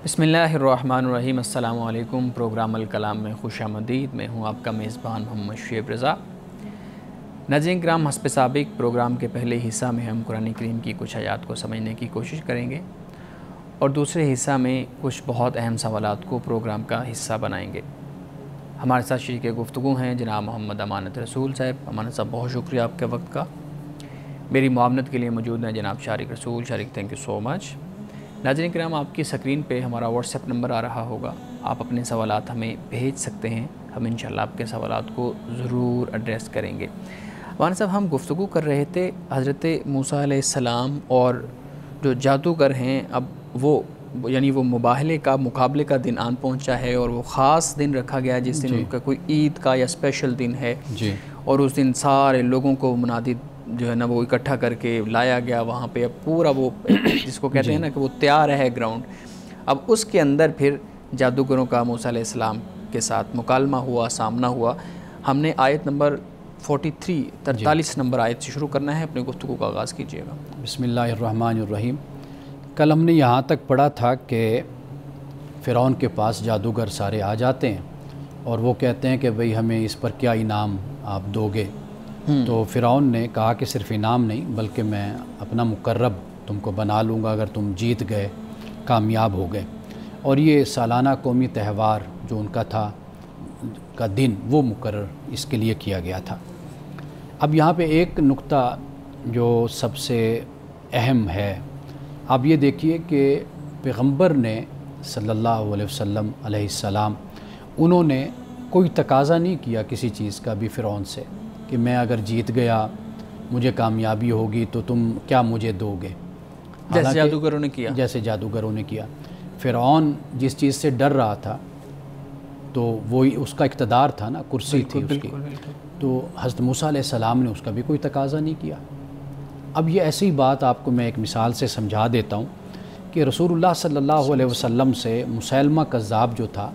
بسم اللہ الرحمن الرحیم۔ السلام علیکم۔ پروگرام الکلام میں خوش آمدید۔ میں ہوں آپ کا میزبان محمد شعیب رضا۔ ناظرین کرام، حسب سابق پروگرام کے پہلے حصہ میں ہم قرآن کریم کی کچھ آیات کو سمجھنے کی کوشش کریں گے اور دوسرے حصہ میں کچھ بہت اہم سوالات کو پروگرام کا حصہ بنائیں گے۔ ہمارے ساتھ شریک گفتگو ہیں جناب محمد امانت رسول صاحب۔ امانت صاحب، بہت شکریہ آپ کے وقت کا۔ میری معاونت کے لیے موجود ہیں جناب شارق رسول۔ شارق، تھینک یو سو مچ۔ ناظرین کرام، آپ کی سکرین پہ ہمارا واٹس ایپ نمبر آ رہا ہوگا، آپ اپنے سوالات ہمیں بھیج سکتے ہیں، ہم انشاءاللہ آپ کے سوالات کو ضرور ایڈریس کریں گے۔ مولانا صاحب، ہم گفتگو کر رہے تھے حضرت موسیٰ علیہ السلام اور جو جادوگر ہیں، اب وہ مباہلے کا مقابلے کا دن آن پہنچا ہے اور وہ خاص دن رکھا گیا جس دن ان کا کوئی عید کا یا اسپیشل دن ہے اور اس دن سارے لوگوں کو منادی جو ہے نا وہ اکٹھا کر کے لایا گیا وہاں پہ۔ اب پورا وہ جس کو کہتے ہیں نا کہ وہ تیار ہے گراؤنڈ، اب اس کے اندر پھر جادوگروں کا موسیٰ علیہ السلام کے ساتھ مکالمہ ہوا، سامنا ہوا۔ ہم نے آیت نمبر 43 نمبر آیت سے شروع کرنا ہے، اپنے گفتگو کا آغاز کیجیے گا۔ بسم اللہ الرحمن الرحیم۔ کل ہم نے یہاں تک پڑھا تھا کہ فرعون کے پاس جادوگر سارے آ جاتے ہیں اور وہ کہتے ہیں کہ بھئی ہمیں اس پر کیا انعام آپ دو گے؟ تو فرعون نے کہا کہ صرف انعام نہیں بلکہ میں اپنا مقرب تم کو بنا لوں گا اگر تم جیت گئے، کامیاب ہو گئے۔ اور یہ سالانہ قومی تہوار جو ان کا تھا کا دن وہ مقرر اس کے لیے کیا گیا تھا۔ اب یہاں پہ ایک نقطہ جو سب سے اہم ہے، آپ یہ دیکھیے کہ پیغمبر نے صلی اللہ علیہ وسلم علیہ السلام انہوں نے کوئی تقاضا نہیں کیا کسی چیز کا بھی فرعون سے کہ میں اگر جیت گیا، مجھے کامیابی ہوگی تو تم کیا مجھے دو گے؟ جیسے جادوگروں نے کیا، جیسے جادوگروں نے کیا۔ فرعون جس چیز سے ڈر رہا تھا تو وہی اس کا اقتدار تھا نا، کرسی تھی اس کی، تو حضرت موسیٰ علیہ السلام نے اس کا بھی کوئی تقاضا نہیں کیا۔ اب یہ ایسی بات آپ کو میں ایک مثال سے سمجھا دیتا ہوں کہ رسول اللہ صلی اللہ علیہ وسلم سے مسیلمہ کذاب جو تھا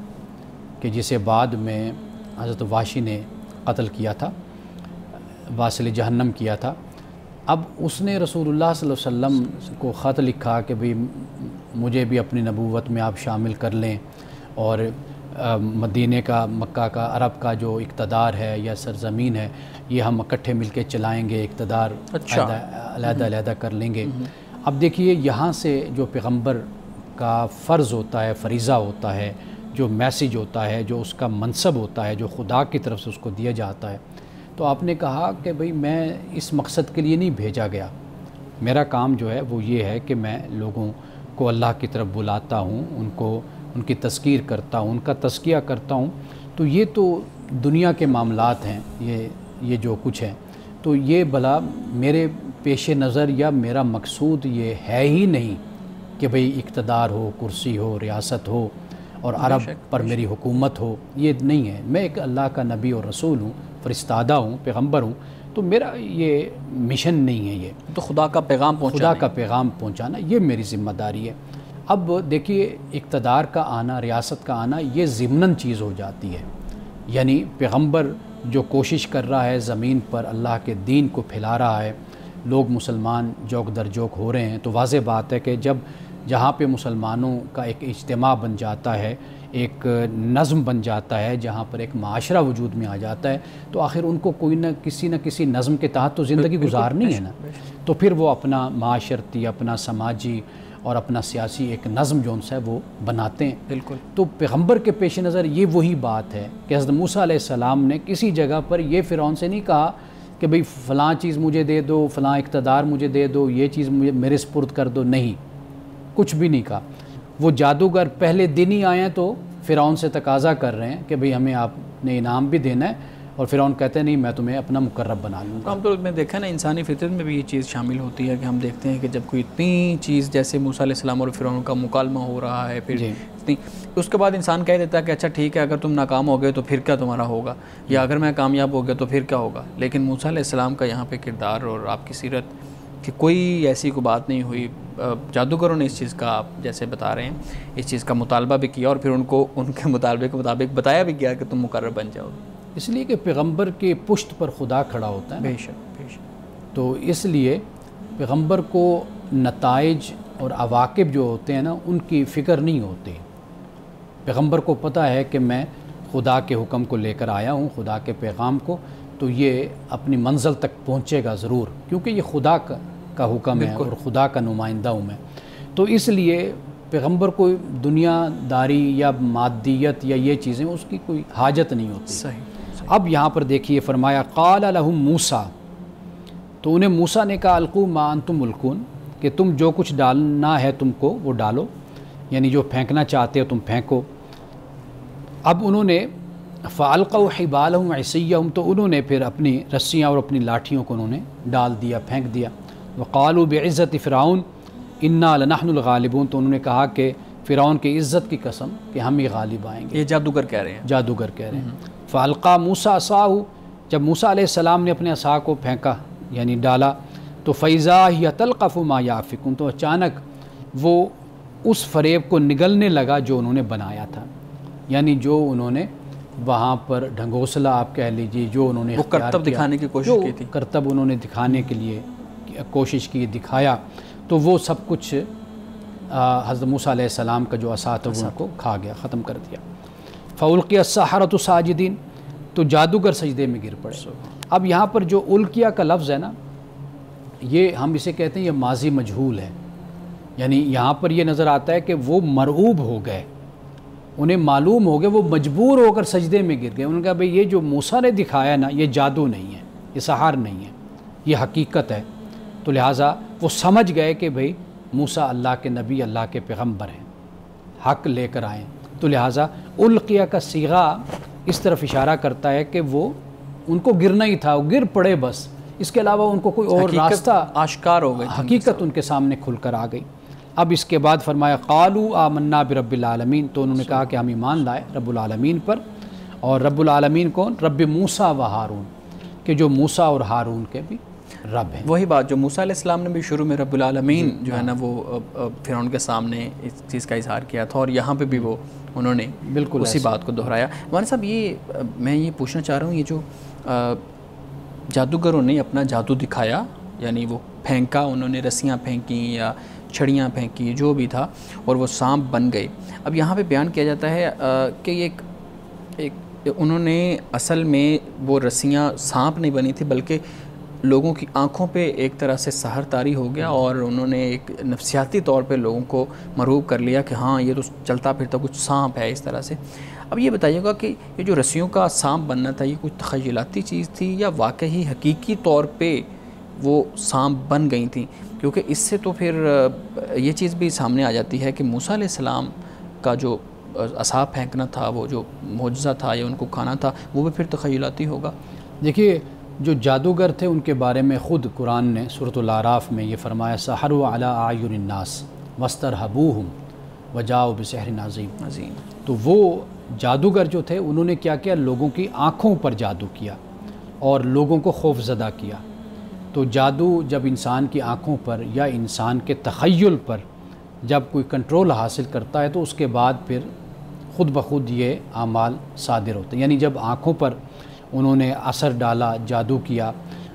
کہ جسے بعد میں حضرت واشی نے قتل کیا تھا، واصل جہنم کیا تھا، اب اس نے رسول اللہ صلی اللہ علیہ وسلم کو خط لکھا کہ بھئی مجھے بھی اپنی نبوت میں آپ شامل کر لیں اور مدینہ کا، مکہ کا، عرب کا جو اقتدار ہے یا سرزمین ہے یہ ہم اکٹھے مل کے چلائیں گے، اقتدار علیحدہ علیحدہ کر لیں گے۔ اب دیکھیے یہاں سے جو پیغمبر کا فرض ہوتا ہے، فریضہ ہوتا ہے، جو میسیج ہوتا ہے، جو اس کا منصب ہوتا ہے، جو خدا کی طرف سے اس کو دیا جاتا ہے، تو آپ نے کہا کہ بھئی میں اس مقصد کے لیے نہیں بھیجا گیا، میرا کام جو ہے وہ یہ ہے کہ میں لوگوں کو اللہ کی طرف بلاتا ہوں، ان کی تذکیر کرتا ہوں، ان کا تزکیہ کرتا ہوں۔ تو یہ تو دنیا کے معاملات ہیں، یہ جو کچھ ہے، تو یہ بھلا میرے پیش نظر یا میرا مقصود یہ ہے ہی نہیں کہ بھئی اقتدار ہو، کرسی ہو، ریاست ہو اور عرب پر میری حکومت ہو، یہ نہیں ہے۔ میں ایک اللہ کا نبی اور رسول ہوں، فرستادہ ہوں، پیغمبر ہوں، تو میرا یہ مشن نہیں ہے، یہ تو خدا کا پیغام پہنچانا یہ میری ذمہ داری ہے۔ اب دیکھیے اقتدار کا آنا، ریاست کا آنا یہ ضمناً چیز ہو جاتی ہے، یعنی پیغمبر جو کوشش کر رہا ہے زمین پر اللہ کے دین کو پھیلا رہا ہے، لوگ مسلمان جوک در جوک ہو رہے ہیں، تو واضح بات ہے کہ جہاں پہ مسلمانوں کا ایک اجتماع بن جاتا ہے، ایک نظم بن جاتا ہے، جہاں پر ایک معاشرہ وجود میں آ جاتا ہے، تو آخر ان کو کوئی نہ کسی نظم کے تحت تو زندگی گزارنی ہے نا، تو پھر وہ اپنا معاشرتی، اپنا سماجی اور اپنا سیاسی ایک نظم جو ان سے وہ بناتے ہیں۔ بالکل۔ تو پیغمبر کے پیش نظر یہ وہی بات ہے کہ حضرت موسیٰ علیہ السلام نے کسی جگہ پر یہ فرعون سے نہیں کہا کہ بھئی فلاں چیز مجھے دے دو، فلاں اقتدار مجھے دے دو، یہ چیز مجھے میرے سپرد کر دو، نہیں، کچھ بھی نہیں کہا۔ وہ جادوگر پہلے دن ہی آئے ہیں تو فرعون سے تقاضا کر رہے ہیں کہ بھئی ہمیں آپ نے انعام بھی دینا ہے، اور فرعون کہتے ہیں نہیں میں تمہیں اپنا مقرب بنا لوں گا۔ عام طور میں دیکھا نا انسانی فطرت میں بھی یہ چیز شامل ہوتی ہے کہ ہم دیکھتے ہیں کہ جب کوئی اتنی چیز جیسے موسیٰ علیہ السلام اور فرعون کا مکالمہ ہو رہا ہے، پھر اس کے بعد انسان کہہ دیتا ہے کہ اچھا ٹھیک ہے، اگر تم ناکام ہو گئے تو پھر کیا تمہارا ہوگا، یا اگر میں کامیاب ہو گیا تو پھر کیا ہوگا۔ لیکن موسیٰ علیہ السلام کا یہاں پہ کردار اور آپ کی سیرت کہ کوئی ایسی کوئی بات نہیں ہوئی، جادوگروں نے اس چیز کا، آپ جیسے بتا رہے ہیں، اس چیز کا مطالبہ بھی کیا اور پھر ان کو ان کے مطالبے کے مطابق بتایا بھی گیا کہ تم مقرر بن جاؤ، اس لیے کہ پیغمبر کے پشت پر خدا کھڑا ہوتا ہے۔ بے شک۔ تو اس لیے پیغمبر کو نتائج اور عواقب جو ہوتے ہیں نا ان کی فکر نہیں ہوتی. پیغمبر کو پتہ ہے کہ میں خدا کے حکم کو لے کر آیا ہوں، خدا کے پیغام کو، تو یہ اپنی منزل تک پہنچے گا ضرور، کیونکہ یہ خدا کا حکم ہے اور خدا کا نمائندہ ہوں میں. تو اس لیے پیغمبر کو دنیا داری یا مادیت یا یہ چیزیں اس کی کوئی حاجت نہیں ہوتی. صحیح. اب یہاں پر دیکھیے فرمایا قال لهم موسیٰ، تو انہیں موسیٰ نے کہا القوا ما انتم ملقون، کہ تم جو کچھ ڈالنا ہے تم کو وہ ڈالو، یعنی جو پھینکنا چاہتے ہو تم پھینکو. اب انہوں نے فالقوا حبالهم وعصیهم، تو انہوں نے پھر اپنی رسیاں اور اپنی لاٹھیوں کو انہوں نے ڈال دیا، پھینک دیا. وقالوا بعزت فرعون انا لنحن الغالبون، تو انہوں نے کہا کہ فرعون کی عزت کی قسم کہ ہم ہی غالب آئیں گے. یہ جادوگر کہہ رہے ہیں. جادوگر کہہ رہے ہیں. فالقا موسیٰ عصاہ، جب موسیٰ علیہ السلام نے اپنے عصا کو پھینکا یعنی ڈالا، تو فیضا ہی تلقف ما یافکون، تو اچانک وہ اس فریب کو نگلنے لگا جو انہوں نے بنایا تھا، یعنی جو انہوں نے وہاں پر ڈھنگوسلا آپ کہہ لیجیے، جو انہوں نے وہ کرتب دکھانے کی کوشش کی تھی، کرتب انہوں نے دکھانے کے لیے کوشش کی، دکھایا، تو وہ سب کچھ حضرت موسیٰ علیہ السلام کا جو عصا تھا وہ ان کو کھا گیا، ختم کر دیا. فَأُلْقِيَ السَّحَرَةُ ساجدین، تو جادوگر سجدے میں گر پڑے. اب یہاں پر جو القیہ کا لفظ ہے نا، یہ ہم اسے کہتے ہیں یہ ماضی مجہول ہے، یعنی یہاں پر یہ نظر آتا ہے کہ وہ مرعوب ہو گئے، انہیں معلوم ہو گیا، وہ مجبور ہو کر سجدے میں گر گئے. انہوں نے کہا بھئی یہ جو موسیٰ نے دکھایا نا یہ جادو نہیں ہے، یہ سحر نہیں ہے، یہ حقیقت ہے. تو لہٰذا وہ سمجھ گئے کہ بھئی موسیٰ اللہ کے نبی، اللہ کے پیغمبر ہیں، حق لے کر آئیں. تو لہٰذا القیہ کا صیغہ اس طرف اشارہ کرتا ہے کہ وہ ان کو گرنا ہی تھا، وہ گر پڑے بس، اس کے علاوہ ان کو کوئی اور راستہ آشکار ہو گئی، حقیقت ان کے سامنے کھل کر آ گئی. اب اس کے بعد فرمایا قالوا آمنا برب العالمین، تو انہوں نے کہا کہ ہم ایمان لائے رب العالمین پر. اور رب العالمین کون؟ رب موسیٰ و ہارون، کہ جو موسیٰ اور ہارون کے بھی رب ہیں. وہی بات جو موسیٰ علیہ السلام نے بھی شروع میں رب العالمین جو ہے نا وہ فرعون کے سامنے اس چیز کا اظہار کیا تھا، اور یہاں پہ بھی وہ انہوں نے بالکل اسی بات کو دہرایا. مولانا صاحب یہ میں یہ پوچھنا چاہ رہا ہوں، یہ جو جادوگروں نے اپنا جادو دکھایا، یعنی وہ پھینکا، انہوں نے رسیاں پھینکیں یا چھڑیاں پھینکی، جو بھی تھا، اور وہ سانپ بن گئے. اب یہاں پہ بیان کیا جاتا ہے کہ ایک انہوں نے اصل میں وہ رسیاں سانپ نہیں بنی تھی، بلکہ لوگوں کی آنکھوں پہ ایک طرح سے سحر طاری ہو گیا، اور انہوں نے ایک نفسیاتی طور پہ لوگوں کو مرعوب کر لیا کہ ہاں یہ تو چلتا پھرتا کچھ سانپ ہے اس طرح سے. اب یہ بتائیے گا کہ یہ جو رسیوں کا سانپ بننا تھا، یہ کچھ تخیلاتی چیز تھی یا واقعی حقیقی طور پہ وہ سانپ بن گئی تھیں؟ کیونکہ اس سے تو پھر یہ چیز بھی سامنے آ جاتی ہے کہ موسیٰ علیہ السلام کا جو عصا پھینکنا تھا، وہ جو معجزہ تھا یا ان کو کھانا تھا، وہ بھی پھر تخیلاتی ہوگا. دیکھیے جو جادوگر تھے ان کے بارے میں خود قرآن نے سورۃ الاعراف میں یہ فرمایا سحروا علی اعین الناس واسترہبوہم وجاؤوا بسحر عظیم. تو وہ جادوگر جو تھے انہوں نے کیا کیا؟ لوگوں کی آنکھوں پر جادو کیا اور لوگوں کو خوف زدہ کیا. تو جادو جب انسان کی آنکھوں پر یا انسان کے تخیل پر جب کوئی کنٹرول حاصل کرتا ہے تو اس کے بعد پھر خود بخود یہ اعمال صادر ہوتے ہیں. یعنی جب آنکھوں پر انہوں نے اثر ڈالا، جادو کیا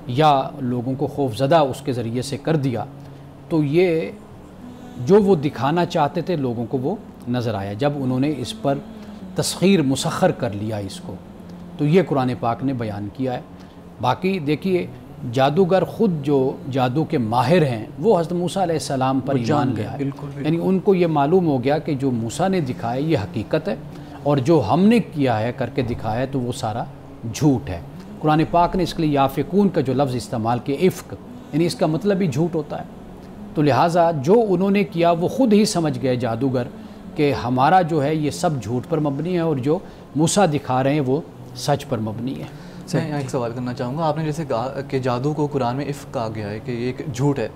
یا لوگوں کو خوف زدہ اس کے ذریعے سے کر دیا، تو یہ جو وہ دکھانا چاہتے تھے لوگوں کو وہ نظر آیا. جب انہوں نے اس پر تسخیر مسخر کر لیا اس کو، تو یہ قرآن پاک نے بیان کیا ہے. باقی دیکھیے جادوگر خود جو جادو کے ماہر ہیں وہ حضرت موسیٰ علیہ السلام پر ایمان لے آئے. یعنی ان کو یہ معلوم ہو گیا کہ جو موسیٰ نے دکھایا یہ حقیقت ہے، اور جو ہم نے کیا ہے کر کے دکھایا ہے تو وہ سارا جھوٹ ہے. قرآن پاک نے اس کے لیے یافکون کا جو لفظ استعمال کیا، افک، یعنی اس کا مطلب ہی جھوٹ ہوتا ہے. تو لہٰذا جو انہوں نے کیا وہ خود ہی سمجھ گئے جادوگر کہ ہمارا جو ہے یہ سب جھوٹ پر مبنی ہے، اور جو موسیٰ دکھا رہے ہیں وہ سچ پر مبنی ہے. میں ایک سوال کرنا چاہوں گا. آپ نے جیسے کہا کہ جادو کو قرآن میں افک کہا گیا ہے کہ یہ ایک جھوٹ ہے،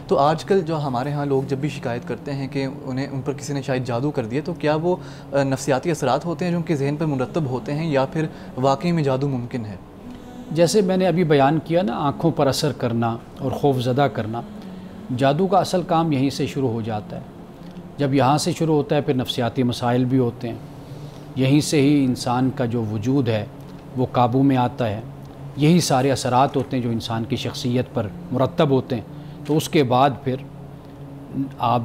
تو آج کل جو ہمارے ہاں لوگ جب بھی شکایت کرتے ہیں کہ ان پر کسی نے شاید جادو کر دیا، تو کیا وہ نفسیاتی اثرات ہوتے ہیں جو ان کے ذہن پر مرتب ہوتے ہیں، یا پھر واقعی میں جادو ممکن ہے؟ جیسے میں نے ابھی بیان کیا نا، آنکھوں پر اثر کرنا اور خوف زدہ کرنا، جادو کا اصل کام یہیں سے شروع ہو جاتا ہے. جب یہاں سے شروع ہوتا ہے پھر نفسیاتی مسائل بھی ہوتے ہیں، یہیں سے ہی انسان کا جو وجود ہے وہ قابو میں آتا ہے. یہی سارے اثرات ہوتے ہیں جو انسان کی شخصیت پر مرتب ہوتے ہیں. تو اس کے بعد پھر آپ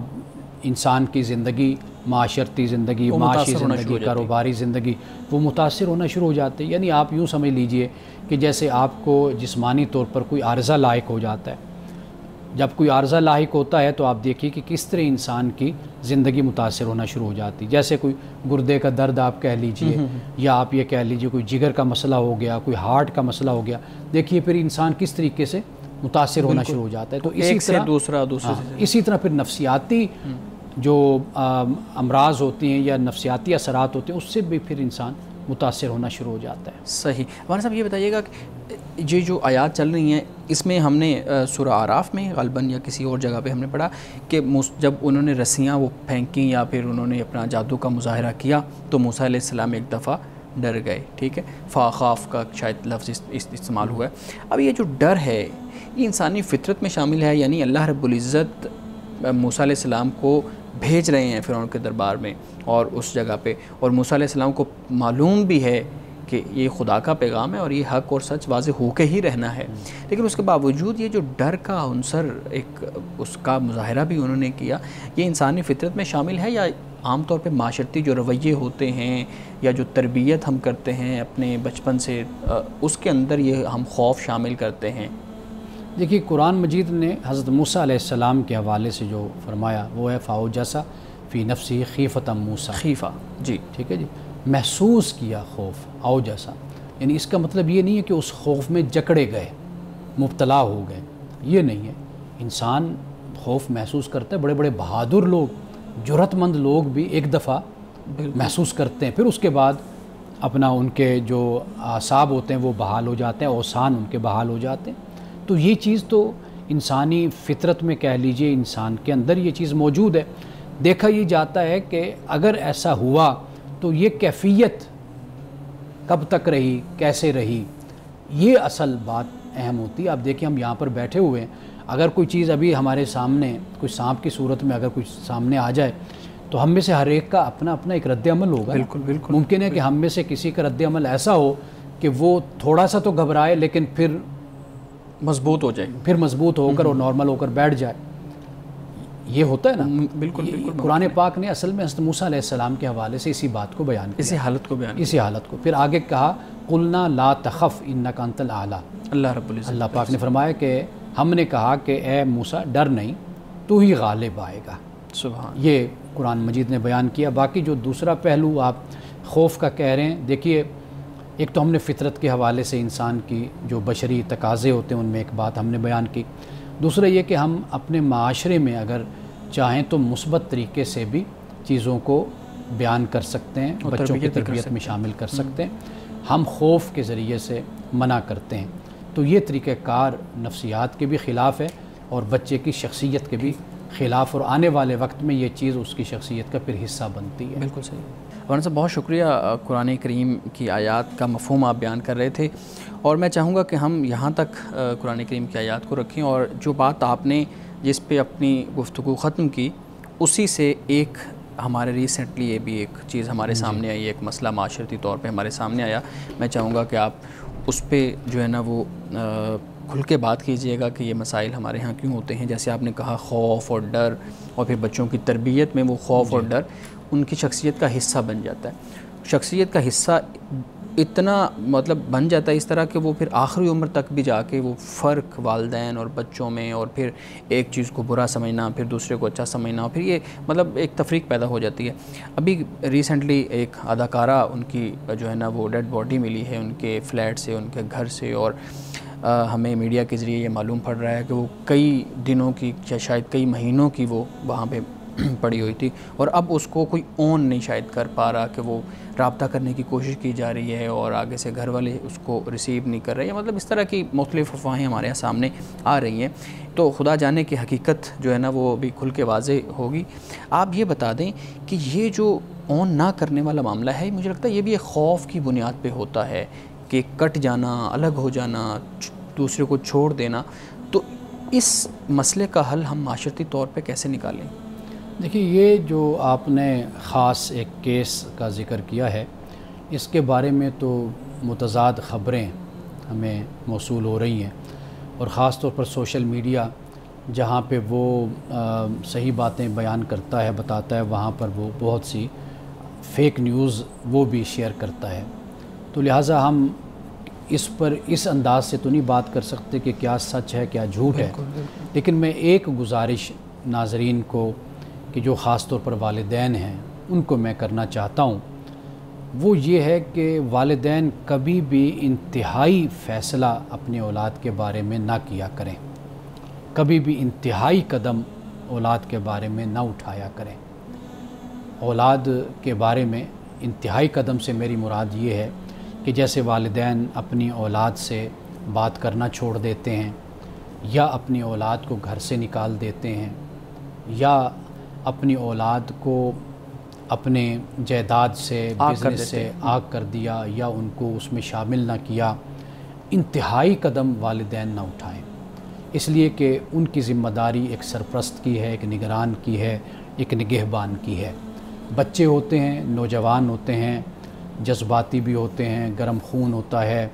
انسان کی زندگی، معاشرتی زندگی، معاشی زندگی، کاروباری زندگی وہ متاثر ہونا شروع ہو جاتے ہیں. یعنی آپ یوں سمجھ لیجئے کہ جیسے آپ کو جسمانی طور پر کوئی عارضہ لاحق ہو جاتا ہے. جب کوئی عارضہ لاحق ہوتا ہے تو آپ دیکھیے کہ کس طرح انسان کی زندگی متاثر ہونا شروع ہو جاتی. جیسے کوئی گردے کا درد آپ کہہ لیجئے، یا آپ یہ کہہ لیجئے کوئی جگر کا مسئلہ ہو گیا، کوئی ہارٹ کا مسئلہ ہو گیا. دیکھیے پھر انسان کس طریقے سے متاثر ہونا شروع ہو جاتا ہے. تو اسی طرح دوسرا اسی طرح پھر نفسیاتی جو امراض ہوتی ہیں یا نفسیاتی اثرات ہوتے ہیں اس سے بھی پھر انسان متاثر ہونا شروع ہو جاتا ہے. صحیح. مولانا صاحب یہ بتائیے گا کہ یہ جو آیات چل رہی ہیں اس میں ہم نے سورہ اعراف میں غالباً یا کسی اور جگہ پہ ہم نے پڑھا کہ جب انہوں نے رسیاں وہ پھینکیں یا پھر انہوں نے اپنا جادو کا مظاہرہ کیا تو موسیٰ علیہ السلام ایک دفعہ ڈر گئے. ٹھیک ہے، فاخاف کا شاید لفظ استعمال ہوا ہے. اب یہ جو ڈر ہے یہ انسانی فطرت میں شامل ہے، یعنی اللہ رب العزت موسیٰ علیہ السلام کو بھیج رہے ہیں فرعون کے دربار میں اور اس جگہ پہ، اور موسیٰ علیہ السلام کو معلوم بھی ہے کہ یہ خدا کا پیغام ہے اور یہ حق اور سچ واضح ہو کے ہی رہنا ہے، لیکن اس کے باوجود یہ جو ڈر کا عنصر ایک اس کا مظاہرہ بھی انہوں نے کیا، یہ انسانی فطرت میں شامل ہے یا عام طور پہ معاشرتی جو رویے ہوتے ہیں یا جو تربیت ہم کرتے ہیں اپنے بچپن سے اس کے اندر یہ ہم خوف شامل کرتے ہیں؟ دیکھیے قرآن مجید نے حضرت موسیٰ علیہ السلام کے حوالے سے جو فرمایا وہ ہے فَأَوْجَسَ فِي نَفْسِهِ خِیفَةً موسیٰ. خیفہ، جی ٹھیک ہے جی، محسوس کیا خوف. اوجسا یعنی اس کا مطلب یہ نہیں ہے کہ اس خوف میں جکڑے گئے، مبتلا ہو گئے، یہ نہیں ہے. انسان خوف محسوس کرتا ہے. بڑے بڑے بہادر لوگ، جرأت مند لوگ بھی ایک دفعہ محسوس کرتے ہیں، پھر اس کے بعد اپنا ان کے جو اعصاب ہوتے ہیں وہ بحال ہو جاتے ہیں، اوسان ان کے بحال ہو جاتے ہیں. تو یہ چیز تو انسانی فطرت میں کہہ لیجئے انسان کے اندر یہ چیز موجود ہے. دیکھا یہ جاتا ہے کہ اگر ایسا ہوا تو یہ کیفیت کب تک رہی، کیسے رہی، یہ اصل بات اہم ہوتی ہے. آپ دیکھیں ہم یہاں پر بیٹھے ہوئے ہیں، اگر کوئی چیز ابھی ہمارے سامنے کوئی سانپ کی صورت میں اگر کوئی سامنے آ جائے تو ہم میں سے ہر ایک کا اپنا اپنا ایک رد عمل ہوگا. بالکل بالکل. ممکن ہے کہ ہم میں سے کسی کا رد عمل ایسا ہو کہ وہ تھوڑا سا تو گھبرائے لیکن پھر مضبوط ہو جائے، پھر مضبوط ہو کر اور نارمل ہو کر بیٹھ جائے. یہ ہوتا ہے نا. بالکل بالکل. قرآن پاک نے اصل میں حضرت موسیٰ علیہ السلام کے حوالے سے اسی بات کو بیان کیا، اسی حالت کو پھر آگے کہا قلنا لا تخف انک انت الاعلی. اللہ رب العزت، اللہ پاک نے فرمایا کہ ہم نے کہا کہ اے موسیٰ ڈر نہیں، تو ہی غالب آئے گا. سبحان. یہ قرآن مجید نے بیان کیا. باقی جو دوسرا پہلو آپ خوف کا کہہ رہے ہیں، دیکھیے ایک تو ہم نے فطرت کے حوالے سے انسان کی جو بشری تقاضے ہوتے ہیں ان میں ایک بات ہم نے بیان کی. دوسرا یہ کہ ہم اپنے معاشرے میں اگر چاہیں تو مثبت طریقے سے بھی چیزوں کو بیان کر سکتے ہیں، بچوں کی تربیت میں شامل کر سکتے ہیں. ہم خوف کے ذریعے سے منع کرتے ہیں، تو یہ طریقہ کار نفسیات کے بھی خلاف ہے اور بچے کی شخصیت کے بھی خلاف، اور آنے والے وقت میں یہ چیز اس کی شخصیت کا پھر حصہ بنتی ہے. بالکل صحیح. مولانا صاحب بہت شکریہ. قرآن کریم کی آیات کا مفہوم آپ بیان کر رہے تھے اور میں چاہوں گا کہ ہم یہاں تک قرآن کریم کی آیات کو رکھیں، اور جو بات آپ نے جس پہ اپنی گفتگو ختم کی اسی سے ایک ہمارے ریسنٹلی یہ بھی ایک چیز ہمارے سامنے آئی، ایک مسئلہ معاشرتی طور پہ ہمارے سامنے آیا. میں چاہوں گا کہ آپ اس پہ جو ہے نا وہ کھل کے بات کیجئے گا کہ یہ مسائل ہمارے ہاں کیوں ہوتے ہیں. جیسے آپ نے کہا خوف اور ڈر، اور پھر بچوں کی تربیت میں وہ خوف اور ڈر ان کی شخصیت کا حصہ بن جاتا ہے. شخصیت کا حصہ اتنا مطلب بن جاتا ہے اس طرح کہ وہ پھر آخری عمر تک بھی جا کے وہ فرق والدین اور بچوں میں، اور پھر ایک چیز کو برا سمجھنا پھر دوسرے کو اچھا سمجھنا، پھر یہ مطلب ایک تفریق پیدا ہو جاتی ہے. ابھی ریسنٹلی ایک اداکارہ ان کی جو ہے نا وہ ڈیڈ باڈی ملی ہے ان کے فلیٹ سے، ان کے گھر سے، اور ہمیں میڈیا کے ذریعے یہ معلوم پڑ رہا ہے کہ وہ کئی دنوں کی یا شاید کئی مہینوں کی وہ وہاں پہ پڑی ہوئی تھی، اور اب اس کو کوئی اون نہیں شاید کر پا رہا کہ وہ رابطہ کرنے کی کوشش کی جا رہی ہے اور آگے سے گھر والے اس کو ریسیو نہیں کر رہے ہیں. مطلب اس طرح کی مختلف افواہیں ہمارے سامنے آ رہی ہیں. تو خدا جانے کی حقیقت جو ہے نا وہ بھی کھل کے واضح ہوگی. آپ یہ بتا دیں کہ یہ جو اون نہ کرنے والا معاملہ ہے، مجھے لگتا ہے یہ بھی ایک خوف کی بنیاد پہ ہوتا ہے کہ کٹ جانا، الگ ہو جانا، دوسرے کو چھوڑ دینا. تو اس مسئلے کا حل ہم معاشرتی طور پہ کیسے نکالیں؟ دیکھیے یہ جو آپ نے خاص ایک کیس کا ذکر کیا ہے، اس کے بارے میں تو متضاد خبریں ہمیں موصول ہو رہی ہیں، اور خاص طور پر سوشل میڈیا جہاں پہ وہ صحیح باتیں بیان کرتا ہے، بتاتا ہے، وہاں پر وہ بہت سی فیک نیوز وہ بھی شیئر کرتا ہے. تو لہٰذا ہم اس پر اس انداز سے تو نہیں بات کر سکتے کہ کیا سچ ہے کیا جھوٹ ہے. لیکن میں ایک گزارش ناظرین کو کہ جو خاص طور پر والدین ہیں ان کو میں کرنا چاہتا ہوں، وہ یہ ہے کہ والدین کبھی بھی انتہائی فیصلہ اپنی اولاد کے بارے میں نہ کیا کریں، کبھی بھی انتہائی قدم اولاد کے بارے میں نہ اٹھایا کریں. اولاد کے بارے میں انتہائی قدم سے میری مراد یہ ہے کہ جیسے والدین اپنی اولاد سے بات کرنا چھوڑ دیتے ہیں، یا اپنی اولاد کو گھر سے نکال دیتے ہیں، یا اپنی اولاد کو اپنے جائیداد سے بزنس سے آگ کر دیا، یا ان کو اس میں شامل نہ کیا. انتہائی قدم والدین نہ اٹھائیں، اس لیے کہ ان کی ذمہ داری ایک سرپرست کی ہے، ایک نگران کی ہے، ایک نگہبان کی ہے. بچے ہوتے ہیں، نوجوان ہوتے ہیں، جذباتی بھی ہوتے ہیں، گرم خون ہوتا ہے،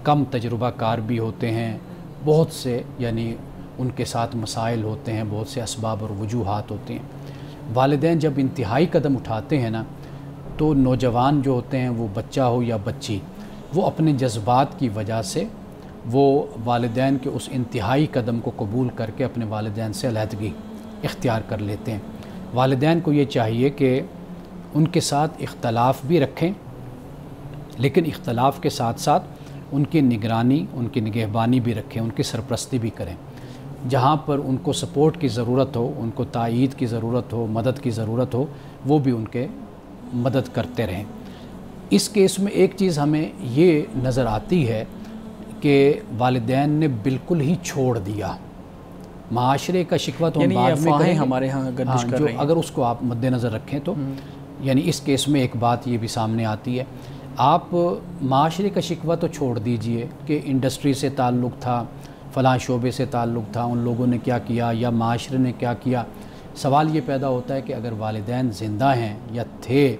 کم تجربہ کار بھی ہوتے ہیں، بہت سے یعنی ان کے ساتھ مسائل ہوتے ہیں، بہت سے اسباب اور وجوہات ہوتے ہیں. والدین جب انتہائی قدم اٹھاتے ہیں نا، تو نوجوان جو ہوتے ہیں، وہ بچہ ہو یا بچی، وہ اپنے جذبات کی وجہ سے وہ والدین کے اس انتہائی قدم کو قبول کر کے اپنے والدین سے علیحدگی اختیار کر لیتے ہیں. والدین کو یہ چاہیے کہ ان کے ساتھ اختلاف بھی رکھیں، لیکن اختلاف کے ساتھ ساتھ ان کی نگرانی، ان کی نگہبانی بھی رکھیں، ان کی سرپرستی بھی کریں. جہاں پر ان کو سپورٹ کی ضرورت ہو، ان کو تائید کی ضرورت ہو، مدد کی ضرورت ہو، وہ بھی ان کے مدد کرتے رہیں. اس کیس میں ایک چیز ہمیں یہ نظر آتی ہے کہ والدین نے بالکل ہی چھوڑ دیا. معاشرے کا شکوہ تو یعنی بعد میں کریں، ہمارے ہاں گردش کر جو رہی ہیں، اگر اس کو آپ مد نظر رکھیں تو یعنی اس کیس میں ایک بات یہ بھی سامنے آتی ہے. آپ معاشرے کا شکوہ تو چھوڑ دیجئے کہ انڈسٹری سے تعلق تھا، فلاں شعبے سے تعلق تھا، ان لوگوں نے کیا کیا یا معاشرے نے کیا کیا. سوال یہ پیدا ہوتا ہے کہ اگر والدین زندہ ہیں یا تھے،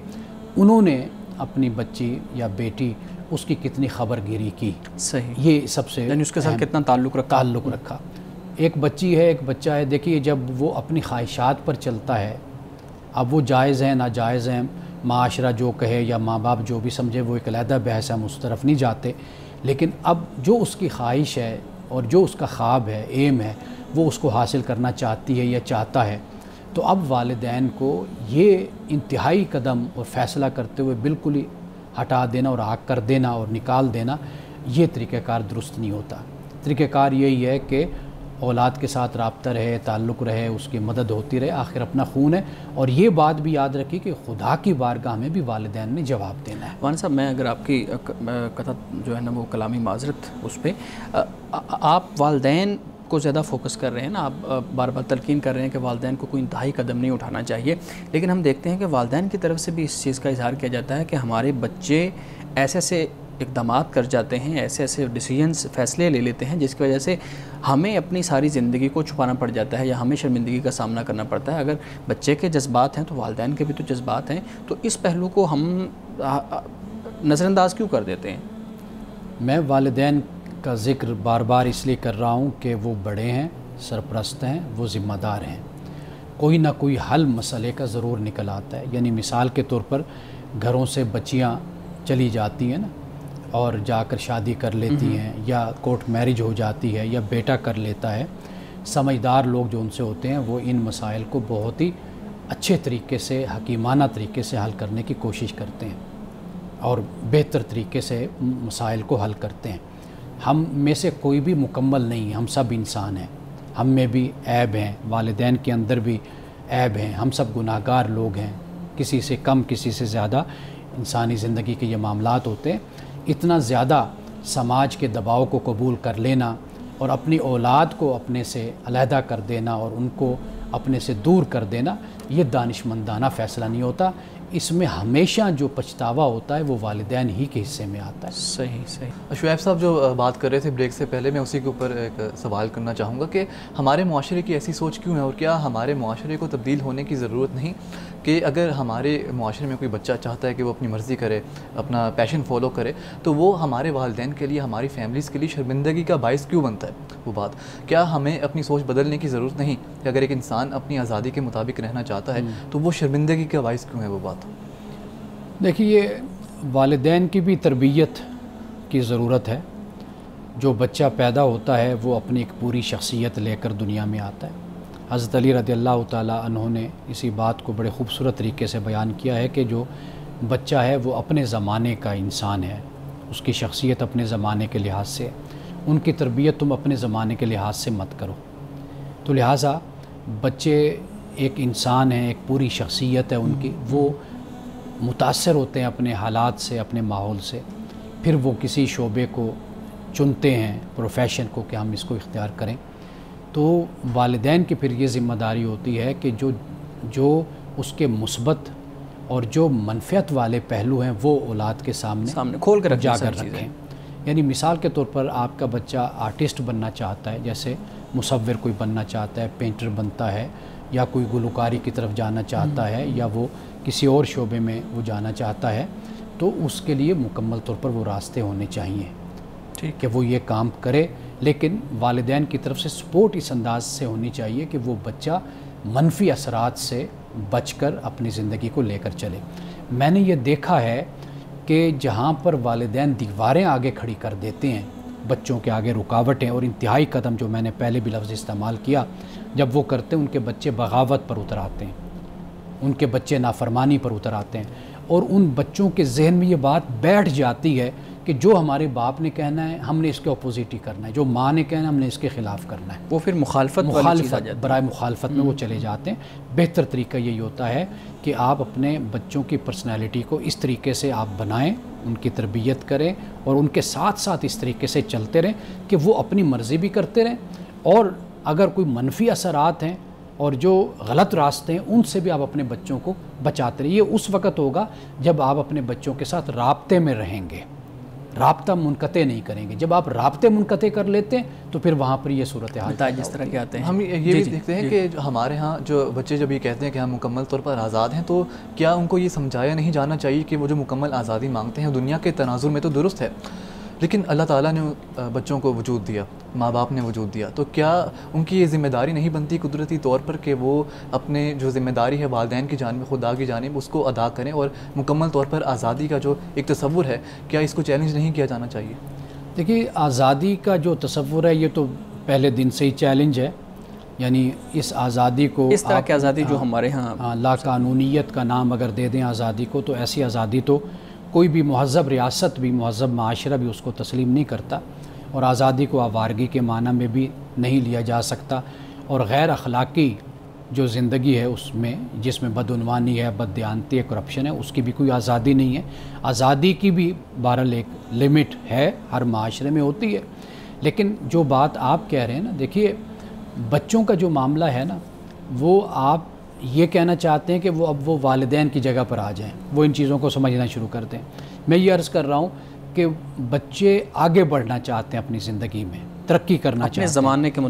انہوں نے اپنی بچی یا بیٹی اس کی کتنی خبر گیری کی. صحیح، یہ سب سے یعنی اس کے ساتھ کتنا تعلق رکھا. ایک بچی ہے، ایک بچہ ہے. دیکھیے جب وہ اپنی خواہشات پر چلتا ہے، اب وہ جائز ہیں ناجائز ہیں، معاشرہ جو کہے یا ماں باپ جو بھی سمجھے وہ ایک علیحدہ بحث ہے، ہم اس طرف نہیں جاتے. لیکن اب جو اس کی خواہش ہے اور جو اس کا خواب ہے، ایم ہے، وہ اس کو حاصل کرنا چاہتی ہے یا چاہتا ہے، تو اب والدین کو یہ انتہائی قدم اور فیصلہ کرتے ہوئے بالکل ہی ہٹا دینا اور آگ کر دینا اور نکال دینا، یہ طریقہ کار درست نہیں ہوتا. طریقہ کار یہی ہے کہ اولاد کے ساتھ رابطہ رہے، تعلق رہے، اس کی مدد ہوتی رہے، آخر اپنا خون ہے. اور یہ بات بھی یاد رکھی کہ خدا کی بارگاہ میں بھی والدین نے جواب دینا ہے. مولانا صاحب، میں اگر آپ کی قطع جو ہے نا وہ کلامی معذرت اس پہ، آپ والدین کو زیادہ فوکس کر رہے ہیں نا، آپ بار بار تلقین کر رہے ہیں کہ والدین کو کوئی انتہائی قدم نہیں اٹھانا چاہیے، لیکن ہم دیکھتے ہیں کہ والدین کی طرف سے بھی اس چیز کا اظہار کیا جاتا ہے کہ ہمارے بچے ایسے ایسے اقدامات کر جاتے ہیں، ایسے ایسے ڈیسیجنز، فیصلے لے لیتے ہیں جس کی وجہ سے ہمیں اپنی ساری زندگی کو چھپانا پڑ جاتا ہے یا ہمیں شرمندگی کا سامنا کرنا پڑتا ہے. اگر بچے کے جذبات ہیں تو والدین کے بھی تو جذبات ہیں، تو اس پہلو کو ہم نظر انداز کیوں کر دیتے ہیں؟ میں والدین کا ذکر بار بار اس لیے کر رہا ہوں کہ وہ بڑے ہیں، سرپرست ہیں، وہ ذمہ دار ہیں. کوئی نہ کوئی حل مسئلے کا ضرور نکل آتا ہے. یعنی مثال کے طور پر گھروں سے بچیاں چلی جاتی ہیں نا اور جا کر شادی کر لیتی ہیں، یا کورٹ میرج ہو جاتی ہے، یا بیٹا کر لیتا ہے. سمجھدار لوگ جو ان سے ہوتے ہیں وہ ان مسائل کو بہت ہی اچھے طریقے سے، حکیمانہ طریقے سے حل کرنے کی کوشش کرتے ہیں اور بہتر طریقے سے مسائل کو حل کرتے ہیں. ہم میں سے کوئی بھی مکمل نہیں ہے، ہم سب انسان ہیں، ہم میں بھی عیب ہیں، والدین کے اندر بھی عیب ہیں، ہم سب گناہگار لوگ ہیں، کسی سے کم کسی سے زیادہ انسانی زندگی کے یہ معاملات ہوتے ہیں. اتنا زیادہ سماج کے دباؤ کو قبول کر لینا اور اپنی اولاد کو اپنے سے علیحدہ کر دینا اور ان کو اپنے سے دور کر دینا، یہ دانشمندانہ فیصلہ نہیں ہوتا. اس میں ہمیشہ جو پچھتاوا ہوتا ہے وہ والدین ہی کے حصے میں آتا ہے. صحیح. شعیب صاحب جو بات کر رہے تھے بریک سے پہلے، میں اسی کے اوپر ایک سوال کرنا چاہوں گا کہ ہمارے معاشرے کی ایسی سوچ کیوں ہے، اور کیا ہمارے معاشرے کو تبدیل ہونے کی ضرورت نہیں کہ اگر ہمارے معاشرے میں کوئی بچہ چاہتا ہے کہ وہ اپنی مرضی کرے, اپنا پیشن فالو کرے, تو وہ ہمارے والدین کے لیے, ہماری فیملیز کے لیے شرمندگی کا باعث کیوں بنتا ہے وہ بات؟ کیا ہمیں اپنی سوچ بدلنے کی ضرورت نہیں کہ اگر ایک انسان اپنی آزادی کے مطابق رہنا چاہتا ہے تو وہ شرمندگی کا باعث کیوں ہے وہ بات؟ دیکھیے, والدین کی بھی تربیت کی ضرورت ہے. جو بچہ پیدا ہوتا ہے وہ اپنی ایک پوری شخصیت لے کر دنیا میں آتا ہے. حضرت علی رضی اللہ تعالیٰ عنہ نے اسی بات کو بڑے خوبصورت طریقے سے بیان کیا ہے کہ جو بچہ ہے وہ اپنے زمانے کا انسان ہے, اس کی شخصیت اپنے زمانے کے لحاظ سے, ان کی تربیت تم اپنے زمانے کے لحاظ سے مت کرو. تو لہٰذا بچے ایک انسان ہیں, ایک پوری شخصیت ہے ان کی, وہ متاثر ہوتے ہیں اپنے حالات سے, اپنے ماحول سے, پھر وہ کسی شعبے کو چنتے ہیں, پروفیشن کو, کہ ہم اس کو اختیار کریں. تو والدین کی پھر یہ ذمہ داری ہوتی ہے کہ جو اس کے مثبت اور جو منفعت والے پہلو ہیں وہ اولاد کے سامنے کھول کر اجاگر رکھیں. یعنی مثال کے طور پر آپ کا بچہ آرٹسٹ بننا چاہتا ہے, جیسے مصور کوئی بننا چاہتا ہے, پینٹر بنتا ہے, یا کوئی گلوکاری کی طرف جانا چاہتا ہے, یا وہ کسی اور شعبے میں وہ جانا چاہتا ہے, تو اس کے لیے مکمل طور پر وہ راستے ہونے چاہیے کہ وہ یہ کام کرے. لیکن والدین کی طرف سے سپورٹ اس انداز سے ہونی چاہیے کہ وہ بچہ منفی اثرات سے بچ کر اپنی زندگی کو لے کر چلے. میں نے یہ دیکھا ہے کہ جہاں پر والدین دیواریں آگے کھڑی کر دیتے ہیں, بچوں کے آگے رکاوٹیں اور انتہائی قدم, جو میں نے پہلے بھی لفظ استعمال کیا, جب وہ کرتے ہیں ان کے بچے بغاوت پر اتر آتے ہیں, ان کے بچے نافرمانی پر اتر آتے ہیں, اور ان بچوں کے ذہن میں یہ بات بیٹھ جاتی ہے کہ جو ہمارے باپ نے کہنا ہے ہم نے اس کے اپوزٹ ہی کرنا ہے, جو ماں نے کہنا ہے ہم نے اس کے خلاف کرنا ہے. وہ پھر مخالفت برائے مخالفت میں وہ چلے جاتے ہیں. بہتر طریقہ یہی ہوتا ہے کہ آپ اپنے بچوں کی پرسنالٹی کو اس طریقے سے آپ بنائیں, ان کی تربیت کریں, اور ان کے ساتھ ساتھ اس طریقے سے چلتے رہیں کہ وہ اپنی مرضی بھی کرتے رہیں, اور اگر کوئی منفی اثرات ہیں اور جو غلط راستے ہیں ان سے بھی آپ اپنے بچوں کو بچاتے رہیں. یہ اس وقت ہوگا جب آپ اپنے بچوں کے ساتھ رابطے میں رہیں گے, رابطہ منقطع نہیں کریں گے. جب آپ رابطے منقطع کر لیتے ہیں تو پھر وہاں پر یہ صورتحال جس طرح کے آتے ہیں. ہم یہ بھی دیکھتے ہیں کہ ہمارے ہاں جو بچے جب یہ کہتے ہیں کہ ہم مکمل طور پر آزاد ہیں, تو کیا ان کو یہ سمجھایا نہیں جانا چاہیے کہ وہ جو مکمل آزادی مانگتے ہیں دنیا کے تناظر میں تو درست ہے, لیکن اللہ تعالیٰ نے بچوں کو وجود دیا, ماں باپ نے وجود دیا, تو کیا ان کی یہ ذمہ داری نہیں بنتی قدرتی طور پر کہ وہ اپنے جو ذمہ داری ہے والدین کی جانب, خدا کی جانب, اس کو ادا کریں, اور مکمل طور پر آزادی کا جو ایک تصور ہے کیا اس کو چیلنج نہیں کیا جانا چاہیے؟ دیکھیے, آزادی کا جو تصور ہے یہ تو پہلے دن سے ہی چیلنج ہے. یعنی اس آزادی کو, اس طرح کی آزادی جو ہمارے ہاں لا قانونیت کا نام اگر دے دیں آزادی کو, تو ایسی آزادی تو کوئی بھی مہذب ریاست بھی, مہذب معاشرہ بھی اس کو تسلیم نہیں کرتا. اور آزادی کو آوارگی کے معنی میں بھی نہیں لیا جا سکتا, اور غیر اخلاقی جو زندگی ہے اس میں, جس میں بدعنوانی ہے, بددیانتی ہے, کرپشن ہے, اس کی بھی کوئی آزادی نہیں ہے. آزادی کی بھی بہرحال ایک لمٹ ہے, ہر معاشرے میں ہوتی ہے. لیکن جو بات آپ کہہ رہے ہیں نا, دیکھیے بچوں کا جو معاملہ ہے نا, وہ آپ یہ کہنا چاہتے ہیں کہ وہ اب وہ والدین کی جگہ پر آ جائیں, وہ ان چیزوں کو سمجھنا شروع کر دیں. میں یہ عرض کر رہا ہوں کہ بچے آگے بڑھنا چاہتے ہیں اپنی زندگی میں, ترقی کرنا چاہتے ہیں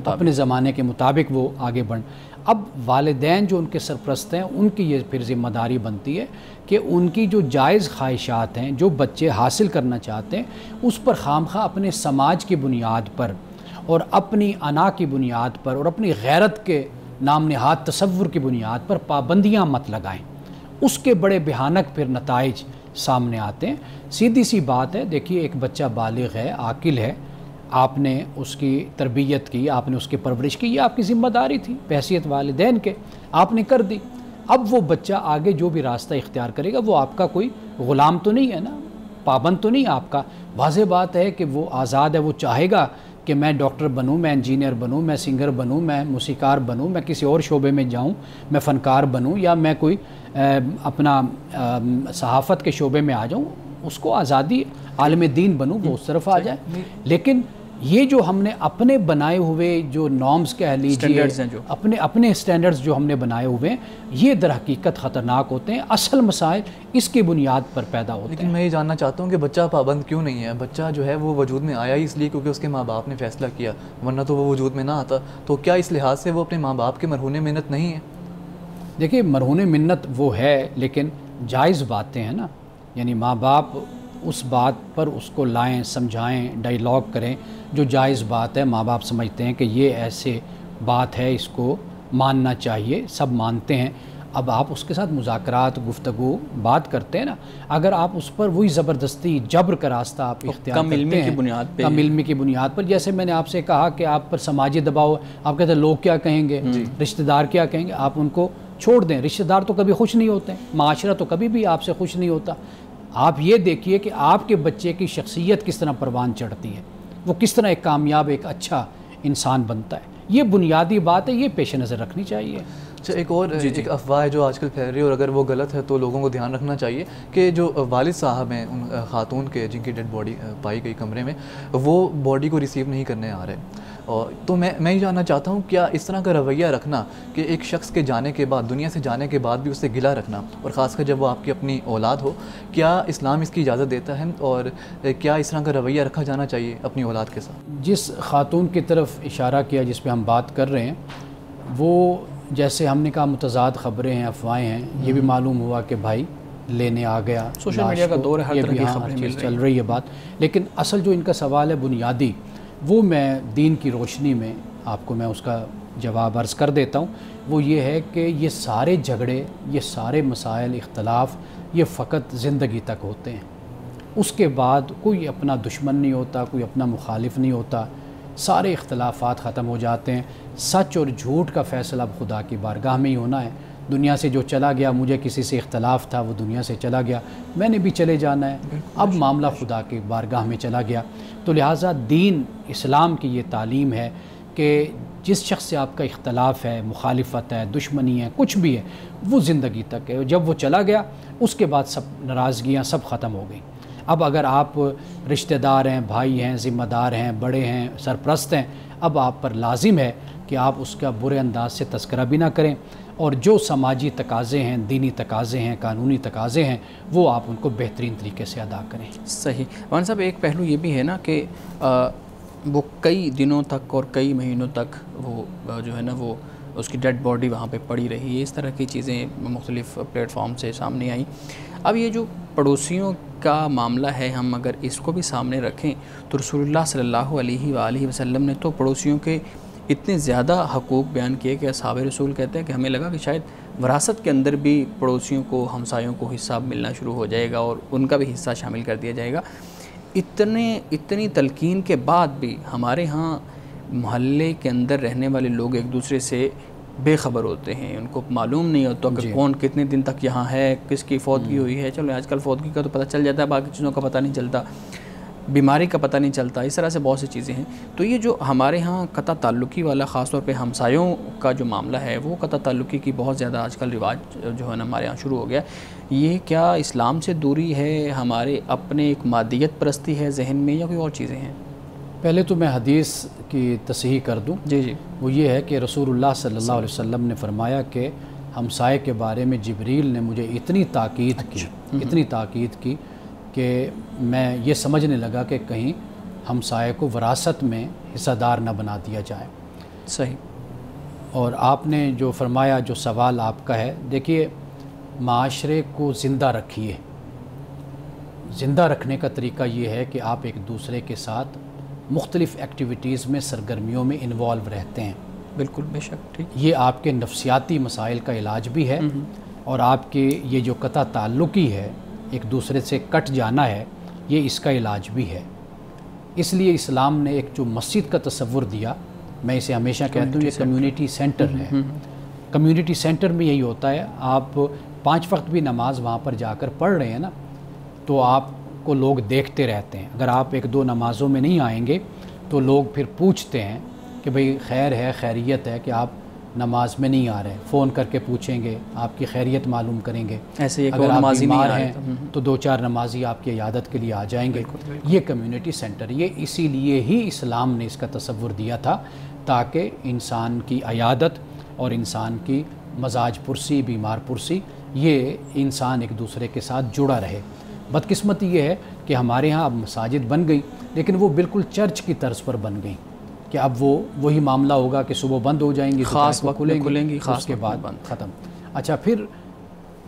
اپنے زمانے کے مطابق وہ آگے بڑھیں. اب والدین جو ان کے سرپرست ہیں ان کی یہ پھر ذمہ داری بنتی ہے کہ ان کی جو جائز خواہشات ہیں, جو بچے حاصل کرنا چاہتے ہیں, اس پر خامخواہ اپنے سماج کی بنیاد پر اور اپنی انا کی بنیاد پر اور اپنی غیرت کے نام نہاد تصور کی بنیاد پر پابندیاں مت لگائیں. اس کے بڑے بھیانک پھر نتائج سامنے آتے ہیں. سیدھی سی بات ہے, دیکھیے ایک بچہ بالغ ہے, عاقل ہے, آپ نے اس کی تربیت کی, آپ نے اس کی پرورش کی, یہ آپ کی ذمہ داری تھی بحیثیت والدین کے, آپ نے کر دی. اب وہ بچہ آگے جو بھی راستہ اختیار کرے گا وہ آپ کا کوئی غلام تو نہیں ہے نا, پابند تو نہیں آپ کا. واضح بات ہے کہ وہ آزاد ہے, وہ چاہے گا کہ میں ڈاکٹر بنوں, میں انجینئر بنوں, میں سنگر بنوں, میں موسیقار بنوں, میں کسی اور شعبے میں جاؤں, میں فنکار بنوں, یا میں کوئی اپنا صحافت کے شعبے میں آ جاؤں. اس کو آزادی, عالم دین بنوں, وہ اس طرف آ جائے. لیکن یہ جو ہم نے اپنے بنائے ہوئے جو نارمز کہہ لیجیے, اپنے سٹینڈرڈز جو ہم نے بنائے ہوئے ہیں, یہ در حقیقت خطرناک ہوتے ہیں. اصل مسائل اس کی بنیاد پر پیدا ہوتے ہیں. لیکن میں یہ جاننا چاہتا ہوں کہ بچہ پابند کیوں نہیں ہے؟ بچہ جو ہے وہ وجود میں آیا ہی اس لیے کیونکہ اس کے ماں باپ نے فیصلہ کیا, ورنہ تو وہ وجود میں نہ آتا. تو کیا اس لحاظ سے وہ اپنے ماں باپ کے مرہون منت نہیں ہے؟ دیکھیے مرہون منت وہ ہے، لیکن جائز باتیں ہیں نا، یعنی ماں باپ اس بات پر اس کو لائیں، سمجھائیں، ڈائیلاگ کریں جو جائز بات ہے، ماں باپ سمجھتے ہیں کہ یہ ایسے بات ہے، اس کو ماننا چاہیے، سب مانتے ہیں۔ اب آپ اس کے ساتھ مذاکرات، گفتگو، بات کرتے ہیں نا، اگر آپ اس پر وہی زبردستی جبر کا راستہ آپ اختیار کم کرتے علمی ہیں، کی بنیاد پہ، کم علمی کی بنیاد پر، جیسے میں نے آپ سے کہا کہ آپ پر سماجی دباؤ، آپ کہتے ہیں لوگ کیا کہیں گے، رشتہ دار کیا کہیں گے، آپ ان کو چھوڑ دیں۔ رشتہ دار تو کبھی خوش نہیں ہوتے، معاشرہ تو کبھی بھی آپ سے خوش نہیں ہوتا۔ آپ یہ دیکھیے کہ آپ کے بچے کی شخصیت کس طرح پروان چڑھتی ہے، وہ کس طرح ایک کامیاب، ایک اچھا انسان بنتا ہے۔ یہ بنیادی بات ہے، یہ پیش نظر رکھنی چاہیے۔ اچھا، ایک اور ایک افواہ ہے جو آج کل پھیل رہی ہے، اور اگر وہ غلط ہے تو لوگوں کو دھیان رکھنا چاہیے کہ جو والد صاحب ہیں ان خاتون کے جن کی ڈیڈ باڈی پائی گئی کمرے میں، وہ باڈی کو ریسیو نہیں کرنے آ رہے، اور تو میں یہ جاننا چاہتا ہوں کیا اس طرح کا رویہ رکھنا کہ ایک شخص کے جانے کے بعد، دنیا سے جانے کے بعد بھی اسے گلہ رکھنا، اور خاص کر جب وہ آپ کی اپنی اولاد ہو، کیا اسلام اس کی اجازت دیتا ہے، اور کیا اس طرح کا رویہ رکھا جانا چاہیے اپنی اولاد کے ساتھ؟ جس خاتون کی طرف اشارہ کیا جس پہ ہم بات کر رہے ہیں، وہ جیسے ہم نے کہا متضاد خبریں ہیں، افواہیں ہیں، یہ بھی معلوم ہوا کہ بھائی لینے آ گیا، سوشل میڈیا کا دور ہے، ہر طرح کی خبریں چل رہی ہے بات، لیکن اصل جو ان کا سوال ہے بنیادی، وہ میں دین کی روشنی میں آپ کو میں اس کا جواب عرض کر دیتا ہوں۔ وہ یہ ہے کہ یہ سارے جھگڑے، یہ سارے مسائل، اختلاف، یہ فقط زندگی تک ہوتے ہیں، اس کے بعد کوئی اپنا دشمن نہیں ہوتا، کوئی اپنا مخالف نہیں ہوتا، سارے اختلافات ختم ہو جاتے ہیں۔ سچ اور جھوٹ کا فیصلہ اب خدا کی بارگاہ میں ہی ہونا ہے۔ دنیا سے جو چلا گیا، مجھے کسی سے اختلاف تھا، وہ دنیا سے چلا گیا، میں نے بھی چلے جانا ہے، اب معاملہ خدا کی بارگاہ میں چلا گیا۔ تو لہٰذا دین اسلام کی یہ تعلیم ہے کہ جس شخص سے آپ کا اختلاف ہے، مخالفت ہے، دشمنی ہے، کچھ بھی ہے، وہ زندگی تک ہے، جب وہ چلا گیا اس کے بعد سب ناراضگیاں سب ختم ہو گئیں۔ اب اگر آپ رشتہ دار ہیں، بھائی ہیں، ذمہ دار ہیں، بڑے ہیں، سرپرست ہیں، اب آپ پر لازم ہے کہ آپ اس کا برے انداز سے تذکرہ بھی نہ کریں، اور جو سماجی تقاضے ہیں، دینی تقاضے ہیں، قانونی تقاضے ہیں، وہ آپ ان کو بہترین طریقے سے ادا کریں۔ صحیح۔ مولانا صاحب ایک پہلو یہ بھی ہے نا کہ وہ کئی دنوں تک اور کئی مہینوں تک وہ جو ہے نا وہ اس کی ڈیڈ باڈی وہاں پہ پڑی رہی ہے، اس طرح کی چیزیں مختلف پلیٹ فارم سے سامنے آئیں۔ اب یہ جو پڑوسیوں کا معاملہ ہے، ہم اگر اس کو بھی سامنے رکھیں تو رسول اللہ صلی اللہ علیہ وآلہ وسلم نے تو پڑوسیوں کے اتنے زیادہ حقوق بیان کیے کہ اصحاب رسول کہتے ہیں کہ ہمیں لگا کہ شاید وراثت کے اندر بھی پڑوسیوں کو، ہمسایوں کو حصہ ملنا شروع ہو جائے گا اور ان کا بھی حصہ شامل کر دیا جائے گا۔ اتنی تلقین کے بعد بھی ہمارے ہاں محلے کے اندر رہنے والے لوگ ایک دوسرے سے بے خبر ہوتے ہیں، ان کو معلوم نہیں ہوتا کہ کون کتنے دن تک یہاں ہے، کس کی فوتگی ہوئی ہے۔ چلو آج کل فوتگی کا تو پتہ چل جاتا ہے، باقی چیزوں کا پتہ نہیں چلتا، بیماری کا پتہ نہیں چلتا، اس طرح سے بہت سی چیزیں ہیں۔ تو یہ جو ہمارے ہاں قطع تعلقی والا، خاص طور پہ ہمسایوں کا جو معاملہ ہے، وہ قطع تعلقی کی بہت زیادہ آج کل رواج جو ہے نا ہمارے ہاں شروع ہو گیا۔ یہ کیا اسلام سے دوری ہے، ہمارے اپنے ایک مادیت پرستی ہے ذہن میں، یا کوئی اور چیزیں ہیں؟ پہلے تو میں حدیث کی تصحیح کر دوں۔ جی۔ وہ یہ ہے کہ رسول اللہ صلی اللہ علیہ وسلم نے فرمایا کہ ہمسائے کے بارے میں جبریل نے مجھے اتنی تاکید کی کہ میں یہ سمجھنے لگا کہ کہیں ہمسائے کو وراثت میں حصہ دار نہ بنا دیا جائے۔ صحیح۔ اور آپ نے جو فرمایا، جو سوال آپ کا ہے، دیکھیے معاشرے کو زندہ رکھیے۔ زندہ رکھنے کا طریقہ یہ ہے کہ آپ ایک دوسرے کے ساتھ مختلف ایکٹیویٹیز میں، سرگرمیوں میں انوالو رہتے ہیں۔ بالکل، بے شک، ٹھیک۔ یہ آپ کے نفسیاتی مسائل کا علاج بھی ہے، اور آپ کے یہ جو قطع تعلقی ہے، ایک دوسرے سے کٹ جانا ہے، یہ اس کا علاج بھی ہے۔ اس لیے اسلام نے ایک جو مسجد کا تصور دیا، میں اسے ہمیشہ کہتا ہوں یہ کمیونٹی سینٹر ہے۔ کمیونٹی سینٹر میں یہی ہوتا ہے، آپ 5 وقت بھی نماز وہاں پر جا کر پڑھ رہے ہیں نا، تو آپ کو لوگ دیکھتے رہتے ہیں۔ اگر آپ 1-2 نمازوں میں نہیں آئیں گے تو لوگ پھر پوچھتے ہیں کہ بھئی خیر ہے، خیریت ہے کہ آپ نماز میں نہیں آ رہے، فون کر کے پوچھیں گے، آپ کی خیریت معلوم کریں گے۔ ایسے اگر آپ بیمار ہیں تو 2-4 نمازی آپ کی عیادت کے لیے آ جائیں گے۔ یہ کمیونٹی سینٹر، یہ اسی لیے ہی اسلام نے اس کا تصور دیا تھا، تاکہ انسان کی عیادت اور انسان کی مزاج پرسی، بیمار پرسی، یہ انسان ایک دوسرے کے ساتھ جڑا رہے۔ بدقسمتی یہ ہے کہ ہمارے ہاں اب مساجد بن گئی، لیکن وہ بالکل چرچ کی طرز پر بن گئیں کہ اب وہی معاملہ ہوگا کہ صبح بند ہو جائیں گی، خاص وقت کھلیں گی، اس کے بعد ختم۔ اچھا پھر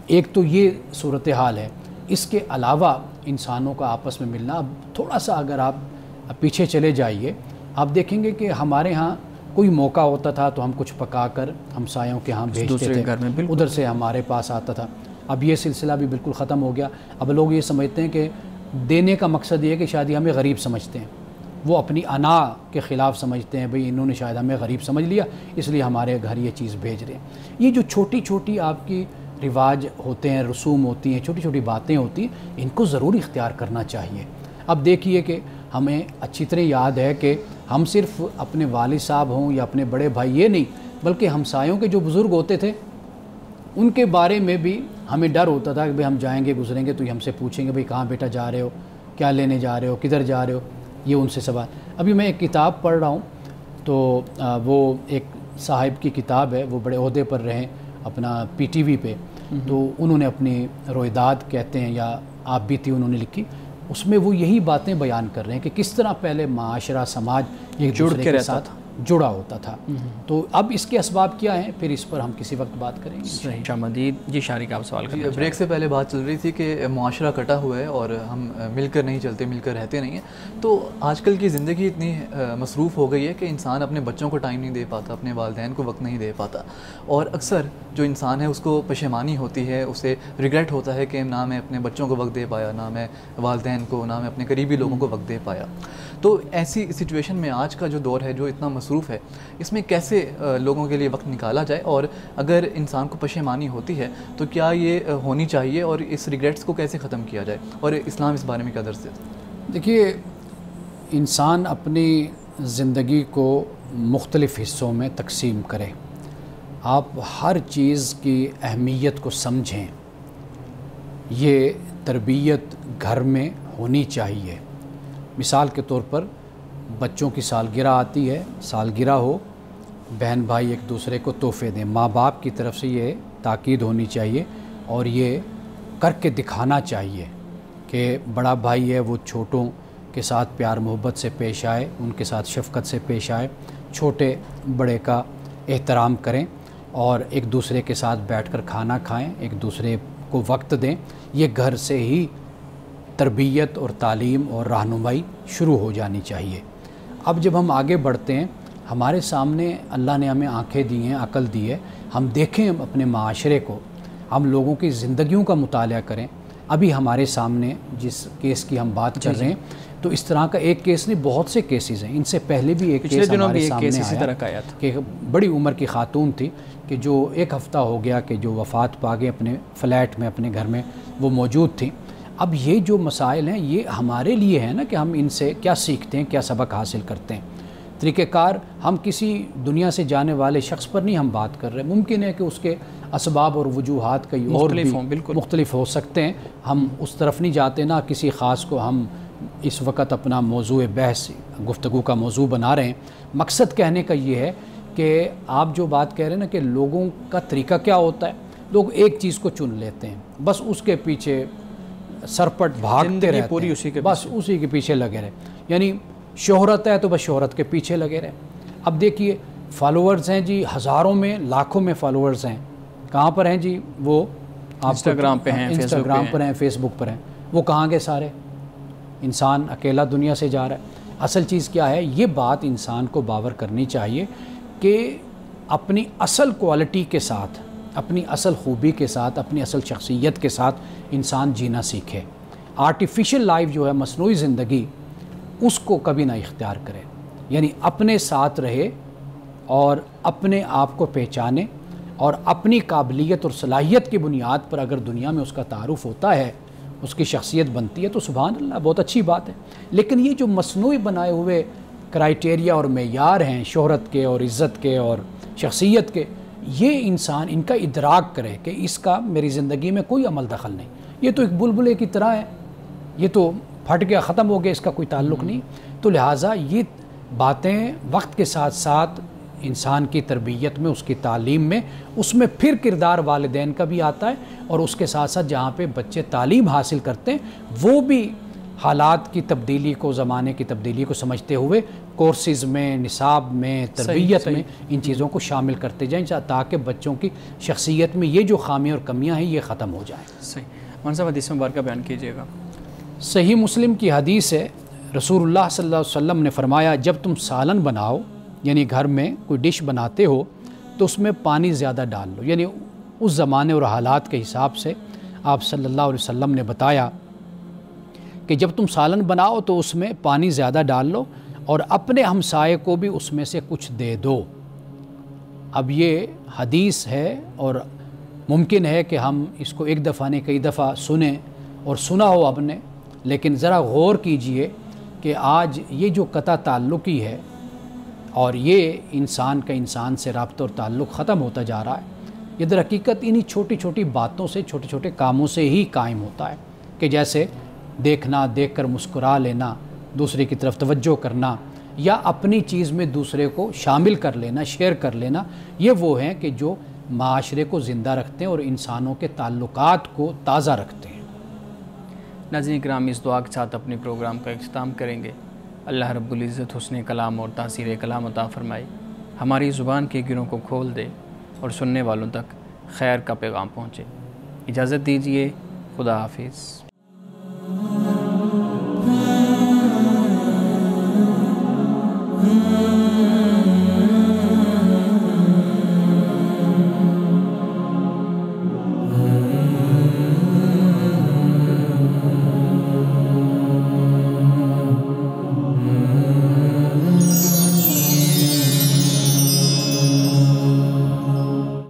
ایک تو یہ صورتحال ہے، اس کے علاوہ انسانوں کا آپس میں ملنا، اب تھوڑا سا اگر آپ پیچھے چلے جائیے آپ دیکھیں گے کہ ہمارے ہاں کوئی موقع ہوتا تھا تو ہم کچھ پکا کر ہمسایوں کے ہاں بھیجتے تھے، ادھر سے ہمارے پاس آتا تھا۔ اب یہ سلسلہ بھی بالکل ختم ہو گیا۔ اب لوگ یہ سمجھتے ہیں کہ دینے کا مقصد یہ ہے کہ شاید ہمیں غریب سمجھتے ہیں، وہ اپنی انا کے خلاف سمجھتے ہیں، بھئی انہوں نے شاید ہمیں غریب سمجھ لیا اس لیے ہمارے گھر یہ چیز بھیج رہے ہیں۔ یہ جو چھوٹی چھوٹی آپ کی رواج ہوتے ہیں، رسوم ہوتی ہیں، چھوٹی چھوٹی باتیں ہوتی ہیں، ان کو ضرور اختیار کرنا چاہیے۔ اب دیکھیے کہ ہمیں اچھی طرح یاد ہے کہ ہم صرف اپنے والد صاحب ہوں یا اپنے بڑے بھائی یہ نہیں، بلکہ ہمسایوں کے جو بزرگ ہوتے تھے ان کے بارے میں بھی ہمیں ڈر ہوتا تھا کہ بھئی ہم جائیں گے گزریں گے تو یہ ہم سے پوچھیں گے بھئی کہاں بیٹا جا رہے ہو، کیا لینے جا رہے ہو، کدھر جا رہے ہو، یہ ان سے سوال۔ ابھی میں ایک کتاب پڑھ رہا ہوں تو وہ ایک صاحب کی کتاب ہے، وہ بڑے عہدے پر رہیں اپنا پی ٹی وی پہ، تو انہوں نے اپنی رویداد کہتے ہیں یا آپ بیتی انہوں نے لکھی، اس میں وہ یہی باتیں بیان کر رہے ہیں کہ کس طرح پہلے معاشرہ سماج ایک دوسرے کے ساتھ جڑا ہوتا تھا۔ تو اب اس کے اسباب کیا ہیں پھر اس پر ہم کسی وقت بات کریں گے۔ شاہ مدید جی شارق آپ سوال کریں۔ بریک سے پہلے بات چل رہی تھی کہ معاشرہ کٹا ہوا ہے اور ہم مل کر نہیں چلتے، مل کر رہتے نہیں ہیں، تو آج کل کی زندگی اتنی مصروف ہو گئی ہے کہ انسان اپنے بچوں کو ٹائم نہیں دے پاتا، اپنے والدین کو وقت نہیں دے پاتا، اور اکثر جو انسان ہے اس کو پشیمانی ہوتی ہے، اسے ریگریٹ ہوتا ہے کہ نہ میں اپنے بچوں کو وقت دے پایا، نہ میں والدین کو، نہ میں اپنے قریبی لوگوں کو وقت دے پایا۔ تو ایسی سچویشن میں آج کا جو دور ہے جو اتنا مصروف ہے، اس میں کیسے لوگوں کے لیے وقت نکالا جائے، اور اگر انسان کو پشیمانی ہوتی ہے تو کیا یہ ہونی چاہیے، اور اس ریگریٹس کو کیسے ختم کیا جائے، اور اسلام اس بارے میں کیا درس دیتا ہے؟ دیکھیے انسان اپنی زندگی کو مختلف حصوں میں تقسیم کرے، آپ ہر چیز کی اہمیت کو سمجھیں، یہ تربیت گھر میں ہونی چاہیے۔ مثال کے طور پر بچوں کی سالگرہ آتی ہے، سالگرہ ہو، بہن بھائی ایک دوسرے کو تحفے دیں، ماں باپ کی طرف سے یہ تاکید ہونی چاہیے اور یہ کر کے دکھانا چاہیے کہ بڑا بھائی ہے وہ چھوٹوں کے ساتھ پیار محبت سے پیش آئے، ان کے ساتھ شفقت سے پیش آئے، چھوٹے بڑے کا احترام کریں اور ایک دوسرے کے ساتھ بیٹھ کر کھانا کھائیں، ایک دوسرے کو وقت دیں۔ یہ گھر سے ہی تربیت اور تعلیم اور رہنمائی شروع ہو جانی چاہیے۔ اب جب ہم آگے بڑھتے ہیں، ہمارے سامنے اللہ نے ہمیں آنکھیں دی ہیں، عقل دی ہے، ہم دیکھیں اپنے معاشرے کو، ہم لوگوں کی زندگیوں کا مطالعہ کریں۔ ابھی ہمارے سامنے جس کیس کی ہم بات کر رہے ہیں تو اس طرح کا ایک کیس نہیں، بہت سے کیسز ہیں، ان سے پہلے بھی ایک کیس ہمارے سامنے آیا کہ بڑی عمر کی خاتون تھی کہ جو ایک ہفتہ ہو گیا کہ جو وفات پا گئے، اپنے فلیٹ میں اپنے گھر میں وہ موجود تھیں۔ اب یہ جو مسائل ہیں یہ ہمارے لیے ہیں نا کہ ہم ان سے کیا سیکھتے ہیں، کیا سبق حاصل کرتے ہیں۔ طریقہ کار ہم کسی دنیا سے جانے والے شخص پر نہیں ہم بات کر رہے، ممکن ہے کہ اس کے اسباب اور وجوہات کئی اور بھی مختلف ہو سکتے ہیں، ہم اس طرف نہیں جاتے، نہ کسی خاص کو ہم اس وقت اپنا موضوع بحث گفتگو کا موضوع بنا رہے ہیں۔ مقصد کہنے کا یہ ہے کہ آپ جو بات کہہ رہے ہیں نا کہ لوگوں کا طریقہ کیا ہوتا ہے، لوگ ایک چیز کو چن لیتے ہیں، بس اس کے پیچھے سرپٹ بھاگتے رہتے ہیں، بس اسی کے پیچھے لگے رہے، یعنی شہرت ہے تو بس شہرت کے پیچھے لگے رہے۔ اب دیکھیے فالوورز ہیں جی، ہزاروں میں لاکھوں میں فالوورز ہیں، کہاں پر ہیں جی؟ وہ انسٹاگرام پہ ہیں، انسٹاگرام پر ہیں، فیس بک پر ہیں، وہ کہاں گئے سارے؟ انسان اکیلا دنیا سے جا رہا ہے۔ اصل چیز کیا ہے، یہ بات انسان کو باور کرنی چاہیے کہ اپنی اصل کوالٹی کے ساتھ، اپنی اصل خوبی کے ساتھ، اپنی اصل شخصیت کے ساتھ انسان جینا سیکھے۔ آرٹیفیشل لائف جو ہے، مصنوعی زندگی، اس کو کبھی نہ اختیار کرے، یعنی اپنے ساتھ رہے اور اپنے آپ کو پہچانے اور اپنی قابلیت اور صلاحیت کی بنیاد پر اگر دنیا میں اس کا تعارف ہوتا ہے، اس کی شخصیت بنتی ہے تو سبحان اللہ، بہت اچھی بات ہے۔ لیکن یہ جو مصنوعی بنائے ہوئے کرائٹیریا اور معیار ہیں شہرت کے اور عزت کے اور شخصیت کے، یہ انسان ان کا ادراک کرے کہ اس کا میری زندگی میں کوئی عمل دخل نہیں، یہ تو ایک بلبلے کی طرح ہے، یہ تو پھٹ گیا، ختم ہو گیا، اس کا کوئی تعلق نہیں۔ تو لہٰذا یہ باتیں وقت کے ساتھ ساتھ انسان کی تربیت میں، اس کی تعلیم میں، اس میں پھر کردار والدین کا بھی آتا ہے، اور اس کے ساتھ ساتھ جہاں پہ بچے تعلیم حاصل کرتے ہیں وہ بھی حالات کی تبدیلی کو، زمانے کی تبدیلی کو سمجھتے ہوئے کورسز میں، نصاب میں، تربیت میں ان چیزوں کو شامل کرتے جائیں تاکہ بچوں کی شخصیت میں یہ جو خامیاں اور کمیاں ہیں یہ ختم ہو جائیں۔ صحیح۔ مولانا صاحب حدیث مبارکہ بیان کیجیے گا۔ صحیح مسلم کی حدیث ہے، رسول اللہ صلی اللہ علیہ وسلم نے فرمایا جب تم سالن بناؤ، یعنی گھر میں کوئی ڈش بناتے ہو تو اس میں پانی زیادہ ڈال لو، یعنی اس زمانے اور حالات کے حساب سے آپ صلی اللہ علیہ وسلم نے بتایا کہ جب تم سالن بناؤ تو اس میں پانی زیادہ ڈال لو اور اپنے ہمسائے کو بھی اس میں سے کچھ دے دو۔ اب یہ حدیث ہے اور ممکن ہے کہ ہم اس کو ایک دفعہ نہیں کئی دفعہ سنیں اور سنا ہو آپ نے، لیکن ذرا غور کیجئے کہ آج یہ جو قطع تعلقی ہے اور یہ انسان کا انسان سے رابطہ اور تعلق ختم ہوتا جا رہا ہے، یہ در حقیقت انہی چھوٹی چھوٹی باتوں سے، چھوٹے چھوٹے کاموں سے ہی قائم ہوتا ہے کہ جیسے دیکھنا، دیکھ کر مسکرا لینا، دوسرے کی طرف توجہ کرنا یا اپنی چیز میں دوسرے کو شامل کر لینا، شیئر کر لینا، یہ وہ ہیں کہ جو معاشرے کو زندہ رکھتے ہیں اور انسانوں کے تعلقات کو تازہ رکھتے ہیں۔ ناظرین کرام، اس دعا کے ساتھ اپنے پروگرام کا اختتام کریں گے۔ اللہ رب العزت حسن کلام اور تاثیر کلام عطا فرمائے، ہماری زبان کے گروں کو کھول دے اور سننے والوں تک خیر کا پیغام پہنچے۔ اجازت دیجیے، خدا حافظ۔